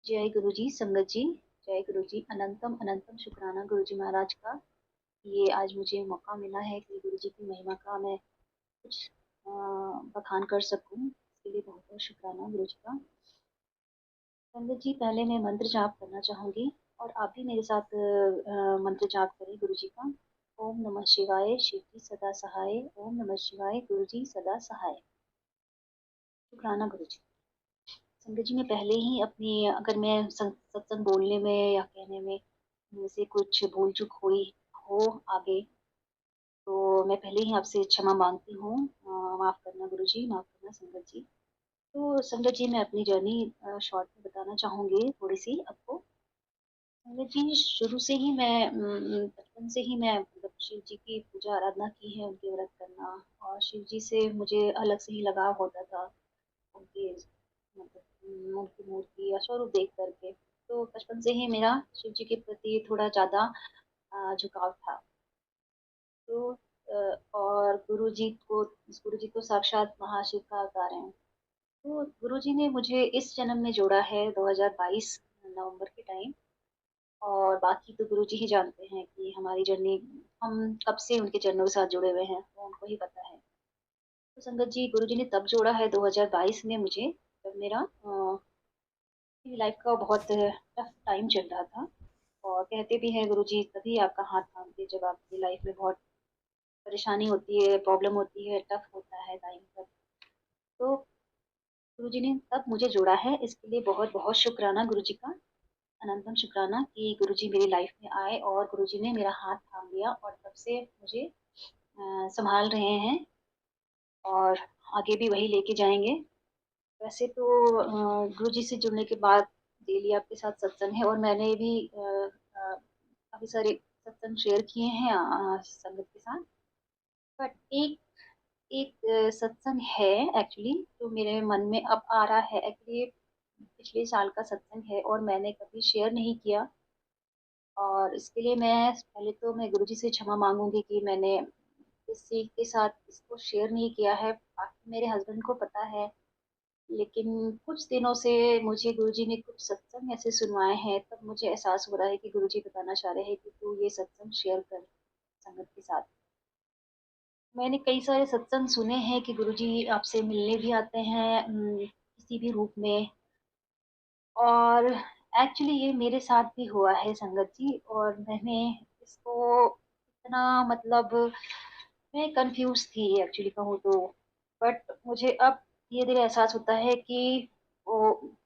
जय गुरु जी, संगत जी। जय गुरु जी, अनंतम अनंतम शुक्राना गुरु जी महाराज का। ये आज मुझे मौका मिला है कि गुरु जी की महिमा का मैं कुछ बखान कर सकूं। इसके लिए बहुत बहुत शुक्राना गुरु जी का। संगत जी, पहले मैं मंत्र जाप करना चाहूंगी और आप भी मेरे साथ मंत्र जाप करें गुरु जी का। ओम नमः शिवाय, शिव जी सदा सहाय। ओम नमः शिवाय, गुरु जी सदा सहाय। शुक्राना गुरु जी। संगत जी, मैं पहले ही अपनी, अगर मैं सत्संग बोलने में या कहने में मुझसे कुछ भूल चूक हुई हो आगे, तो मैं पहले ही आपसे क्षमा मांगती हूँ। माफ करना गुरु जी, माफ करना संगत जी। तो संगत जी, मैं अपनी जर्नी शॉर्ट में बताना चाहूंगी थोड़ी सी आपको। संगत जी, शुरू से ही मैं बचपन से ही मैं मतलब शिव जी की पूजा आराधना की है, उनके व्रत करना। और शिव जी से मुझे अलग से ही लगाव होता था, उनके मतलब उनकी मूर्ति या स्वरूप देख करके। तो बचपन से ही मेरा शिव जी के प्रति थोड़ा ज्यादा झुकाव था। तो और गुरु जी तो साक्षात महाशिव का अवतार हैं। तो गुरु जी ने मुझे इस जन्म में जोड़ा है 2022 नवंबर के टाइम। और बाकी तो गुरु जी ही जानते हैं कि हमारी जर्नी, हम कब से उनके चरणों के साथ जुड़े हुए हैं, वो उनको ही पता है। तो संगत जी, गुरु जी ने तब जोड़ा है 2022 में मुझे, जब मेरा मेरी लाइफ का बहुत टफ टाइम चल रहा था। और कहते भी हैं गुरु जी तभी आपका हाथ थामते जब आपकी लाइफ में बहुत परेशानी होती है, प्रॉब्लम होती है, टफ होता है टाइम तब। तो गुरु जी ने तब मुझे जोड़ा है, इसके लिए बहुत बहुत शुक्राना गुरु जी का। अनंतम शुक्राना कि गुरु जी मेरी लाइफ में आए और गुरु जी ने मेरा हाथ थाम लिया और तब से मुझे संभाल रहे हैं और आगे भी वही लेके जाएंगे। वैसे तो गुरु जी से जुड़ने के बाद डेली आपके साथ सत्संग है और मैंने भी काफी सारे सत्संग शेयर किए हैं संगत के साथ। बट एक एक सत्संग है एक्चुअली जो मेरे मन में अब आ रहा है। एक्चुअली पिछले साल का सत्संग है और मैंने कभी शेयर नहीं किया। और इसके लिए मैं गुरुजी से क्षमा मांगूंगी कि मैंने किसी के साथ इसको शेयर नहीं किया है। बाकी मेरे हस्बैंड को पता है, लेकिन कुछ दिनों से मुझे गुरुजी ने कुछ सत्संग ऐसे सुनवाए हैं, तब मुझे एहसास हो रहा है कि गुरुजी बताना चाह रहे हैं कि तू ये सत्संग शेयर कर संगत के साथ। मैंने कई सारे सत्संग सुने हैं कि गुरुजी आपसे मिलने भी आते हैं किसी भी रूप में। और एक्चुअली ये मेरे साथ भी हुआ है संगत जी। और मैंने इसको इतना मतलब मैं कंफ्यूज थी एक्चुअली कहूँ तो। बट मुझे अब धीरे धीरे एहसास होता है कि वो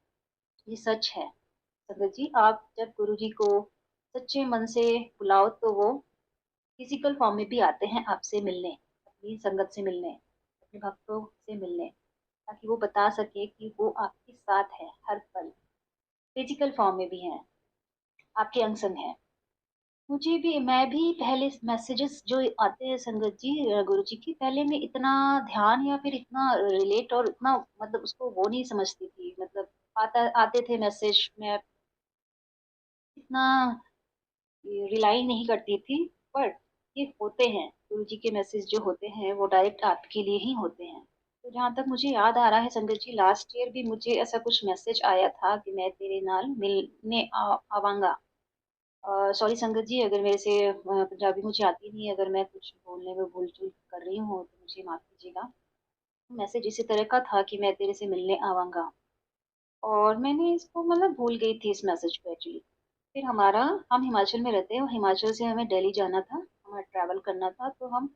ये सच है। संगत जी, आप जब गुरु जी को सच्चे मन से बुलाओ तो वो फिजिकल फॉर्म में भी आते हैं आपसे मिलने, अपनी संगत से मिलने, अपने भक्तों से मिलने, ताकि वो बता सके कि वो आपके साथ है हर पल। फिजिकल फॉर्म में भी हैं, आपके अंग संग हैं। मुझे भी, मैं भी पहले मैसेजेस जो आते हैं संगत जी गुरु जी की, पहले मैं इतना ध्यान या फिर इतना रिलेट और इतना मतलब उसको वो नहीं समझती थी। मतलब आते थे मैसेज, मैं इतना रिलाई नहीं करती थी। पर ये होते हैं गुरु जी के मैसेज जो होते हैं वो डायरेक्ट आपके लिए ही होते हैं। तो जहाँ तक मुझे याद आ रहा है संगत जी, लास्ट ईयर भी मुझे ऐसा कुछ मैसेज आया था कि मैं तेरे नाल मिलने आवांगा। सॉरी संगत जी, अगर मेरे से पंजाबी मुझे आती नहीं है, अगर मैं कुछ बोलने में भूल चूक कर रही हूँ तो मुझे माफ कीजिएगा। मैसेज इसी तरह का था कि मैं तेरे से मिलने आवांगा। और मैंने इसको मतलब भूल गई थी इस मैसेज को एक्चुअली। फिर हम हिमाचल में रहते हैं और हिमाचल से हमें दिल्ली जाना था, हमें ट्रैवल करना था। तो हम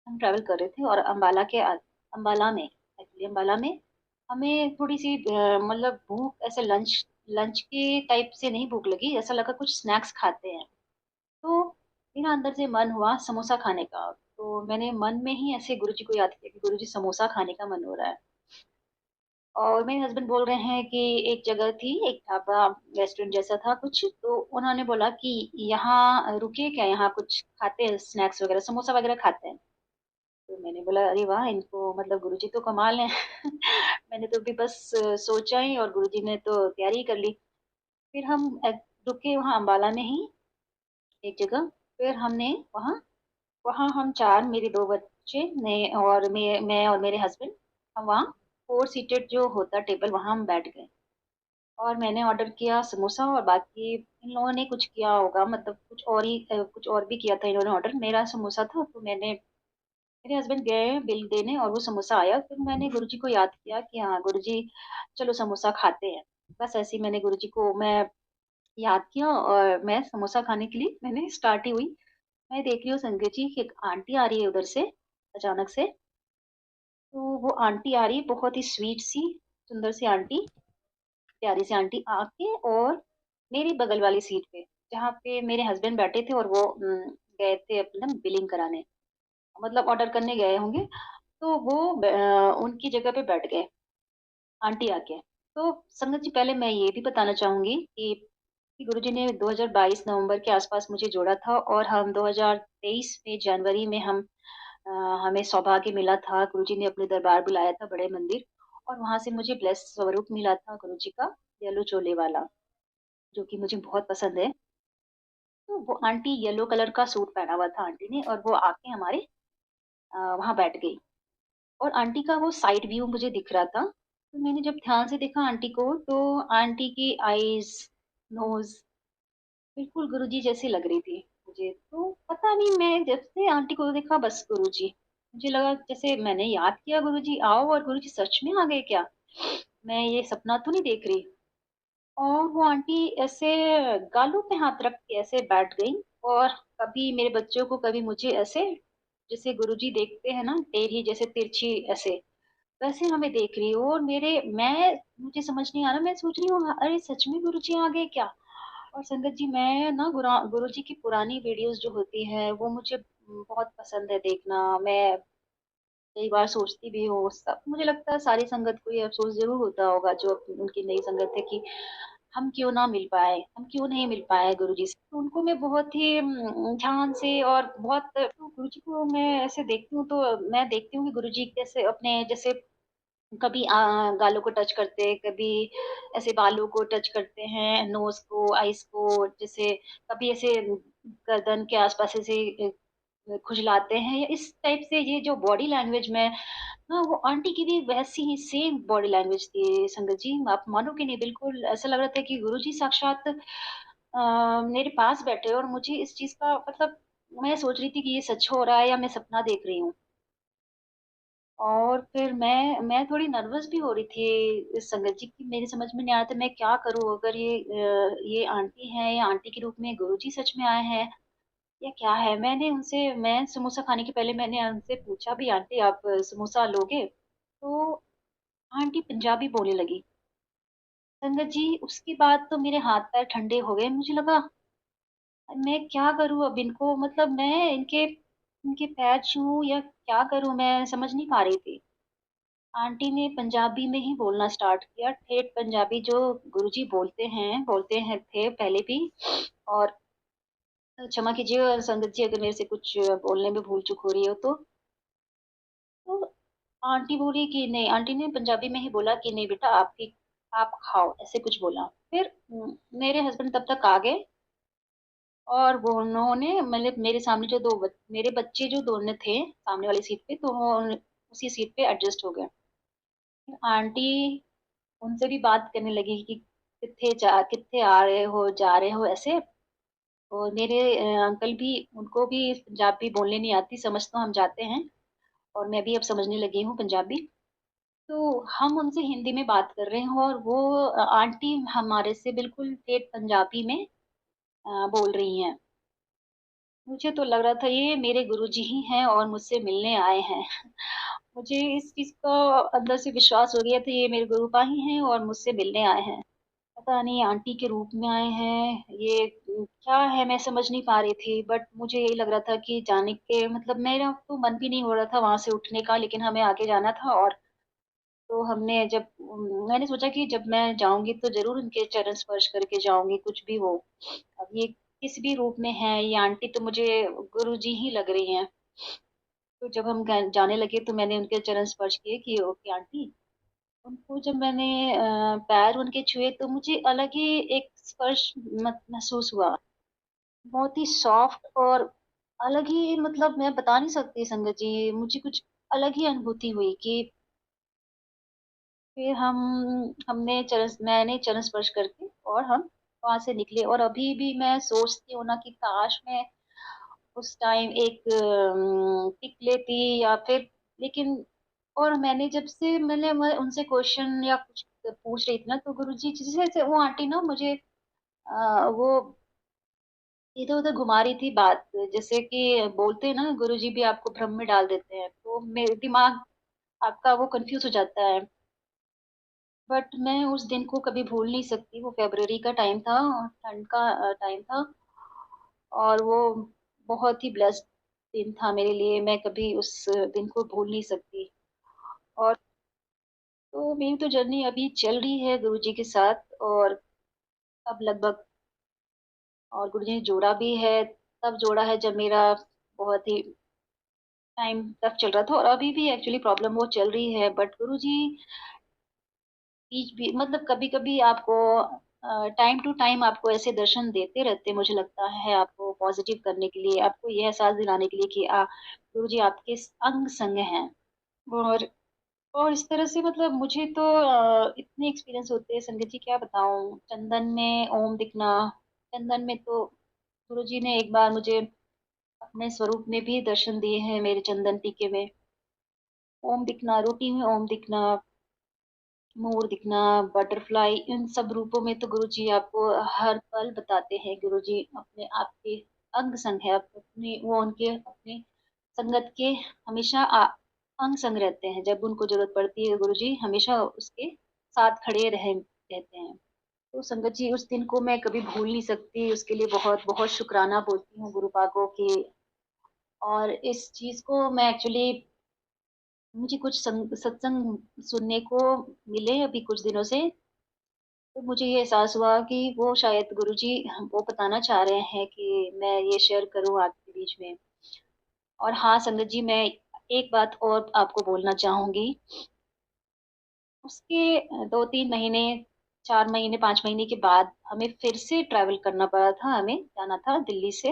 ट्रैवल कर रहे थे और अम्बाला में, एक्चुअली अम्बाला में हमें थोड़ी सी मतलब भूख, ऐसे लंच लंच के टाइप से नहीं भूख लगी, ऐसा लगा कुछ स्नैक्स खाते हैं। तो मेरा अंदर से मन हुआ समोसा खाने का। तो मैंने मन में ही ऐसे गुरुजी को याद किया कि गुरुजी समोसा खाने का मन हो रहा है। और मेरे हस्बैंड बोल रहे हैं कि एक जगह थी, एक ढाबा रेस्टोरेंट जैसा था कुछ, तो उन्होंने बोला कि यहाँ रुकिए क्या, यहाँ कुछ खाते हैं स्नैक्स वगैरह, समोसा वगैरह खाते हैं। तो मैंने बोला अरे वाह, इनको मतलब गुरुजी तो कमाल है। मैंने तो अभी बस सोचा ही और गुरुजी ने तो तैयारी ही कर ली। फिर हम रुके वहाँ अम्बाला में ही एक जगह। फिर हमने वहाँ वहाँ हम चार, मेरे दो बच्चे ने और मैं और मेरे हस्बैंड, हम वहाँ 4 सीटेड जो होता टेबल, वहाँ हम बैठ गए। और मैंने ऑर्डर किया समोसा, और बाकी इन लोगों ने कुछ किया होगा, मतलब कुछ और ही कुछ और भी किया था इन्होंने ऑर्डर। मेरा समोसा था तो मेरे हस्बैंड गए बिल देने और वो समोसा आया। फिर मैंने गुरुजी को याद किया कि हाँ गुरुजी, चलो समोसा खाते हैं। बस ऐसे ही मैंने गुरुजी को मैं याद किया और मैं समोसा खाने के लिए मैंने स्टार्ट ही हुई। मैं देख रही हूँ संगत जी कि एक आंटी आ रही है उधर से अचानक से। तो वो आंटी आ रही है, बहुत ही स्वीट सी, सुंदर सी आंटी, प्यारी सी आंटी आके और मेरी बगल वाली सीट पे, जहाँ पे मेरे हस्बैंड बैठे थे, और वो गए थे अपना बिलिंग कराने, मतलब ऑर्डर करने गए होंगे। तो वो उनकी जगह पे बैठ गए आंटी आके। तो संगत जी, पहले मैं ये भी बताना चाहूंगी कि गुरुजी ने 2022 नवंबर के आसपास मुझे जोड़ा था, और हम 2023 में जनवरी में अ, हमें सौभाग्य मिला था। गुरुजी ने अपने दरबार बुलाया था बड़े मंदिर, और वहां से मुझे ब्लेस स्वरूप मिला था गुरुजी का, येलो चोले वाला, जो कि मुझे बहुत पसंद है। तो वो आंटी येलो कलर का सूट पहना हुआ था आंटी ने, और वो आके हमारे वहां बैठ गई। और आंटी का वो साइड व्यू मुझे दिख रहा था। तो मैंने जब ध्यान से देखा आंटी को, तो आंटी की आईज, नोज बिल्कुल गुरुजी जैसी लग रही थी मुझे। तो पता नहीं, मैं जब से आंटी को देखा, बस गुरुजी, मुझे लगा जैसे मैंने याद किया गुरुजी आओ, और गुरुजी सच में आ गए क्या, मैं ये सपना तो नहीं देख रही। और वो आंटी ऐसे गालों पे हाथ रख के ऐसे बैठ गई, और कभी मेरे बच्चों को, कभी मुझे, ऐसे जैसे गुरुजी देखते हैं ना, टेढ़ी जैसे तिरछी ऐसे, वैसे हमें देख रही हूँ। और मुझे समझ नहीं आ रहा, मैं सोच रही हूँ अरे सच में गुरुजी आ गए क्या। और संगत जी, मैं ना गुरुजी की पुरानी वीडियोस जो होती है वो मुझे बहुत पसंद है देखना। मैं कई बार सोचती भी हूँ, सब मुझे लगता है सारी संगत को ये अफसोस जरूर होता होगा जो उनकी नई संगत है, कि हम क्यों ना मिल पाए, हम क्यों नहीं मिल पाए गुरुजी से। तो उनको मैं बहुत ही ध्यान से और बहुत, तो गुरुजी को मैं ऐसे देखती हूँ, तो मैं देखती हूँ कि गुरुजी कैसे अपने जैसे कभी गालों को टच करते, कभी ऐसे बालों को टच करते हैं, नोज को, आईज को, जैसे कभी ऐसे गर्दन के आसपास ऐसे खुजलाते हैं, या इस टाइप से। ये जो बॉडी लैंग्वेज में ना, वो आंटी की भी वैसी ही सेम बॉडी लैंग्वेज थी संगत जी। आप मानोगे नहीं, बिल्कुल ऐसा लग रहा था कि गुरुजी साक्षात मेरे पास बैठे, और मुझे इस चीज का मतलब, मैं सोच रही थी कि ये सच हो रहा है या मैं सपना देख रही हूँ। और फिर मैं थोड़ी नर्वस भी हो रही थी इस संगत जी की, मेरी समझ में नहीं आ रहा था मैं क्या करूँ, अगर ये आंटी है, या आंटी के रूप में गुरुजी सच में आए हैं, या क्या है। मैं समोसा खाने के पहले मैंने उनसे पूछा भी, आंटी आप समोसा लोगे, तो आंटी पंजाबी बोलने लगी संगत जी। उसके बाद तो मेरे हाथ पैर ठंडे हो गए, मुझे लगा मैं क्या करूँ अब इनको, मतलब मैं इनके इनके पैर छूऊं या क्या करूँ, मैं समझ नहीं पा रही थी। आंटी ने पंजाबी में ही बोलना स्टार्ट किया, ठेठ पंजाबी, जो गुरुजी बोलते हैं थे पहले भी। और क्षमा कीजिए संगत जी अगर मेरे से कुछ बोलने में भूल चूक हो रही हो तो आंटी बोली कि नहीं, आंटी ने पंजाबी में ही बोला कि नहीं बेटा, आप खाओ, ऐसे कुछ बोला। फिर मेरे हस्बैंड तब तक आ गए, और वो उन्होंने, मतलब मेरे सामने जो मेरे बच्चे जो दोनों थे सामने वाली सीट पे, तो वो उसी सीट पे एडजस्ट हो गए। फिर आंटी उनसे भी बात करने लगी कि कितने आ रहे हो, जा रहे हो, ऐसे। और मेरे अंकल भी, उनको भी पंजाबी बोलने नहीं आती, समझ तो हम जाते हैं, और मैं भी अब समझने लगी हूँ पंजाबी। तो हम उनसे हिंदी में बात कर रहे हैं, और वो आंटी हमारे से बिल्कुल ठेठ पंजाबी में बोल रही हैं। मुझे तो लग रहा था ये मेरे गुरुजी ही हैं और मुझसे मिलने आए हैं। मुझे इस चीज का अंदर से विश्वास हो गया था, ये मेरे गुरुपा ही हैं और मुझसे मिलने आए हैं। पता नहीं आंटी के रूप में आए हैं, ये क्या है, मैं समझ नहीं पा रही थी। बट मुझे यही लग रहा था कि जाने के, मतलब मेरा तो मन भी नहीं हो रहा था वहां से उठने का, लेकिन हमें आगे जाना था। और तो मैंने सोचा कि जब मैं जाऊंगी तो जरूर उनके चरण स्पर्श करके जाऊंगी, कुछ भी हो। अब ये किस भी रूप में है, ये आंटी तो मुझे गुरु जी ही लग रही हैं। तो जब हम जाने लगे तो मैंने उनके चरण स्पर्श किए कि ओके आंटी। उनको जब मैंने पैर उनके छुए, तो मुझे अलग ही एक स्पर्श महसूस हुआ, बहुत ही सॉफ्ट और अलग ही, मतलब मैं बता नहीं सकती संगत जी, मुझे कुछ अलग ही अनुभूति हुई कि फिर मैंने चरण स्पर्श करके और हम वहाँ से निकले और अभी भी मैं सोचती हूँ ना कि काश मैं उस टाइम एक पिक लेती या फिर लेकिन और मैंने मैं उनसे क्वेश्चन या कुछ पूछ रही थी ना तो गुरुजी जैसे वो आंटी ना मुझे वो इधर-उधर घुमा रही थी बात। जैसे कि बोलते हैं ना गुरुजी भी आपको भ्रम में डाल देते हैं, तो मेरे दिमाग आपका वो कन्फ्यूज़ हो जाता है। बट मैं उस दिन को कभी भूल नहीं सकती, वो फ़रवरी का टाइम था और ठंड का टाइम था और वो बहुत ही ब्लेस्ड दिन था मेरे लिए, मैं कभी उस दिन को भूल नहीं सकती। और तो मेरी तो जर्नी अभी चल रही है गुरुजी के साथ और अब लगभग और गुरुजी ने जोड़ा भी है, तब जोड़ा है जब मेरा बहुत ही टाइम टफ चल रहा था और अभी भी एक्चुअली प्रॉब्लम वो चल रही है बट गुरुजी बीच भी मतलब कभी-कभी आपको टाइम टू टाइम आपको ऐसे दर्शन देते रहते हैं, मुझे लगता है आपको पॉज़िटिव करने के लिए, आपको ये एहसास दिलाने के लिए कि गुरुजी आपके अंग-संग हैं। और और इस तरह से मतलब मुझे तो इतने एक्सपीरियंस होते हैं संगत जी क्या बताऊँ, चंदन में ओम दिखना, चंदन में तो गुरुजी ने एक बार मुझे अपने स्वरूप में भी दर्शन दिए हैं मेरे चंदन टीके में। ओम दिखना, रोटी में ओम दिखना, मोर दिखना, बटरफ्लाई इन सब रूपों में तो गुरुजी आपको हर पल बताते हैं। गुरुजी अपने आपके अंग संग है, अपने वो उनके अपने संगत के हमेशा अंग संग रहते हैं। जब उनको ज़रूरत पड़ती है गुरुजी हमेशा उसके साथ खड़े रहते हैं। तो संगत जी उस दिन को मैं कभी भूल नहीं सकती, उसके लिए बहुत-बहुत शुकराना बोलती हूँ गुरु पाकों की और इस चीज़ को मैं एक्चुअली मुझे कुछ सत्संग सुनने को मिले अभी कुछ दिनों से, तो मुझे ये एहसास हुआ कि वो शायद गुरुजी वो बताना चाह रहे हैं कि मैं ये शेयर करूँ आपके बीच में। और हाँ, संगत जी मैं एक बात और आपको बोलना चाहूँगी। उसके 2-3 महीने, 4 महीने, 5 महीने के बाद हमें फिर से ट्रैवल करना पड़ा था, हमें जाना था दिल्ली से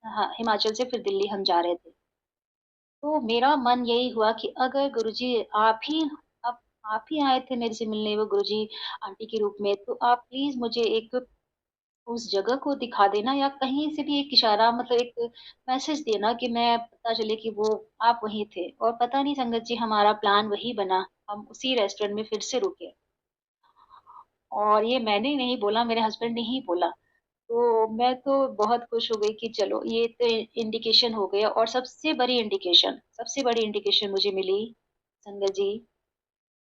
हाँ, हिमाचल से फिर दिल्ली हम जा रहे थे। तो मेरा मन यही हुआ कि अगर गुरुजी आप ही आप आप ही आए थे मेरे से मिलने वो गुरुजी आंटी के रूप में, तो आप प्लीज़ मुझे एक उस जगह को दिखा देना या कहीं से भी एक इशारा मतलब एक मैसेज देना कि मैं पता चले कि वो आप वहीं थे। और पता नहीं संगत जी हमारा प्लान वही बना, हम उसी रेस्टोरेंट में फिर से रुके। और ये मैंने नहीं बोला, मेरे हस्बैंड ने ही बोला। तो मैं तो बहुत खुश हो गई कि चलो ये तो इंडिकेशन हो गया और सबसे बड़ी इंडिकेशन मुझे मिली संगत जी,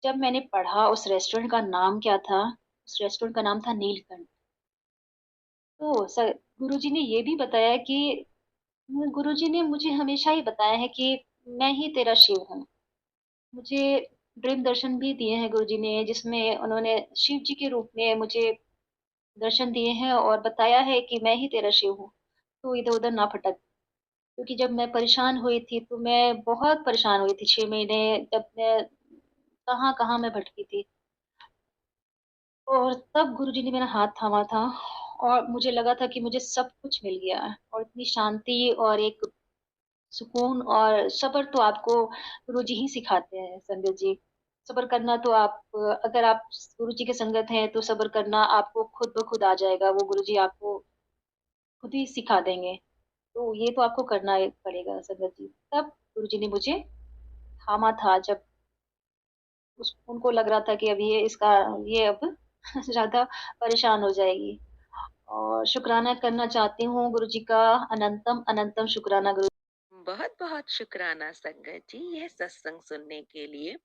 जब मैंने पढ़ा उस रेस्टोरेंट का नाम क्या था, उस रेस्टोरेंट का नाम था नीलकंठ। तो स गुरुजी ने ये भी बताया कि गुरुजी ने मुझे हमेशा ही बताया है कि मैं ही तेरा शिव हूँ। मुझे ड्रीम दर्शन भी दिए हैं गुरुजी ने जिसमें उन्होंने शिव जी के रूप में मुझे दर्शन दिए हैं और बताया है कि मैं ही तेरा शिव हूँ, तू इधर-उधर ना भटक। क्योंकि जब मैं परेशान हुई थी, तो मैं बहुत परेशान हुई थी 6 महीने जब मैं कहाँ-कहाँ मैं भटकी थी। और तब गुरुजी ने मेरा हाथ थामा था और मुझे लगा था कि मुझे सब कुछ मिल गया है और इतनी शांति और एक सुकून और सब्र तो आपको गुरुजी ही सिखाते हैं संगत जी। सब्र करना तो अगर आप गुरुजी के संगत हैं, तो सब्र करना आपको खुद ब खुद आ जाएगा। वो गुरुजी आपको खुद ही सिखा देंगे। तो ये तो आपको करना ही पड़ेगा संगत जी। तब गुरुजी ने मुझे थामा था जब उस उनको लग रहा था कि अब ये अब ज़्यादा परेशान हो जाएगी। और शुकराना करना चाहती हूँ गुरुजी का अनंतम अनंतम शुकराना गुरु बहुत बहुत शुक्राना संगत जी यह सत्संग सुनने के लिए।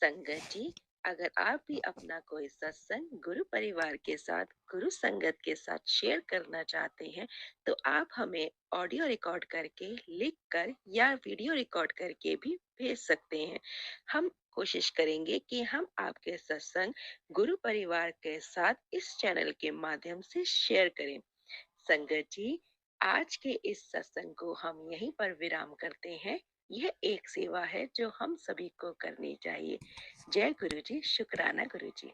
संगत जी, अगर आप भी अपना कोई सत्संग गुरु परिवार के साथ, गुरु संगत के साथ शेयर करना चाहते हैं, तो आप हमें ऑडियो रिकॉर्ड करके, लिख कर या वीडियो रिकॉर्ड करके भी भेज सकते हैं। हम कोशिश करेंगे कि हम आपके सत्संग गुरु परिवार के साथ इस चैनल के माध्यम से शेयर करें। संगत जी, आज के इस सत्संग को हम यहीं पर विराम करते हैं। यह एक सेवा है जो हम सभी को करनी चाहिए। जय गुरु जी, शुक्राना गुरु जी।